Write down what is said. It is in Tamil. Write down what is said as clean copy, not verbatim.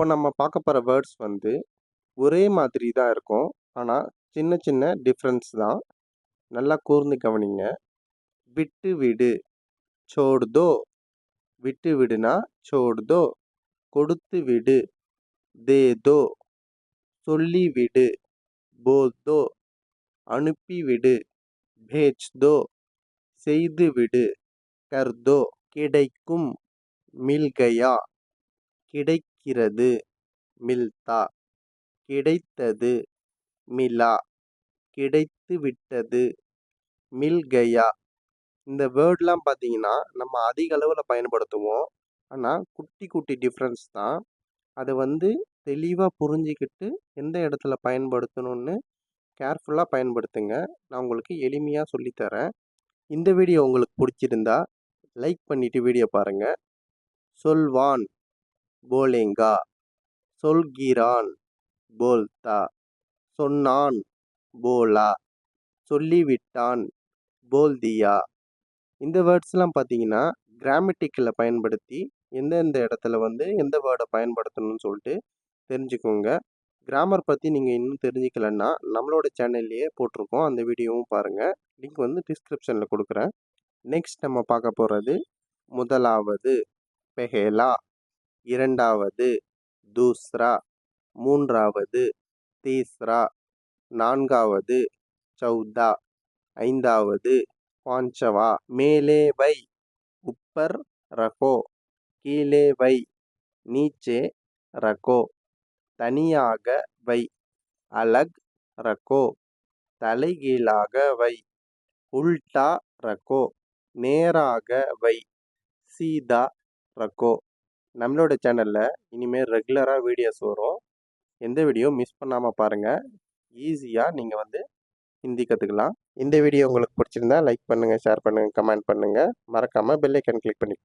இப்போ நம்ம பார்க்க போகிற வேர்ட்ஸ் வந்து ஒரே மாதிரி தான் இருக்கும். ஆனால் சின்ன சின்ன டிஃப்ரென்ஸ் தான். நல்லா கூர்ந்து கவனிங்க. விட்டு விடு, छोड़ दो. விட்டு விடுனா छोड़ दो. கொடுத்து விடு, दे दो. சொல்லி விடு, बोल दो. அனுப்பி விடு, भेज दो. செய்து விடு, कर दो. கிடைக்கும், मिल गया. கிடைக்கிறது, मिलता. கிடைத்தது, मिला. கிடைத்து விட்டது, मिल गया. இந்த வேர்ட்லாம் பார்த்தீங்கன்னா நம்ம அதிக அளவில் பயன்படுத்துவோம். ஆனால் குட்டி குட்டி டிஃப்ரென்ஸ் தான். அதை வந்து தெளிவாக புரிஞ்சிக்கிட்டு எந்த இடத்துல பயன்படுத்தணும்னு கேர்ஃபுல்லாக பயன்படுத்துங்க. நான் உங்களுக்கு எளிமையாக சொல்லித்தரேன். இந்த வீடியோ உங்களுக்கு பிடிச்சிருந்தா லைக் பண்ணிவிட்டு வீடியோ பாருங்கள். சொல்வான், போலேங்கா. சொல்கிறான், போல்தா. சொன்னான், போலா. சொல்லிவிட்டான், போல் தியா. இந்த வேர்ட்ஸ்லாம் பார்த்தீங்கன்னா கிராமட்டிக்கலில் பயன்படுத்தி எந்தெந்த இடத்துல வந்து எந்த வேர்டை பயன்படுத்தணும்னு சொல்லிட்டு தெரிஞ்சுக்கோங்க. கிராமர் பற்றி நீங்கள் இன்னும் தெரிஞ்சுக்கலன்னா நம்மளோட சேனல்லையே போட்டிருக்கோம். அந்த வீடியோவும் பாருங்கள். லிங்க் வந்து டிஸ்கிரிப்ஷனில் கொடுக்குறேன். நெக்ஸ்ட் நம்ம பார்க்க போகிறது முதலாவது பெஹேலா, இரண்டாவது தூஸ்ரா, மூன்றாவது தீஸ்ரா, நான்காவது சௌதா, ஐந்தாவது பாஞ்சவா. மேலே வை, உப்பர் ரகோ. கீழே வை, நீச்சே ரகோ. தனியாக வை, அலக் ரகோ. தலைகீழாக வை, உல்டா ரகோ. நேராக வை, சீதா ரகோ. நம்மளோட சேனலில் இனிமேல் ரெகுலராக வீடியோஸ் வரும். எந்த வீடியோ மிஸ் பண்ணாமல் பாருங்கள். ஈஸியாக நீங்கள் வந்து ஹிந்தி கற்றுக்கலாம். இந்த வீடியோ உங்களுக்கு பிடிச்சிருந்தா லைக் பண்ணுங்கள், ஷேர் பண்ணுங்கள், கமெண்ட் பண்ணுங்கள். மறக்காமல் பெல் ஐக்கான் கிளிக் பண்ணி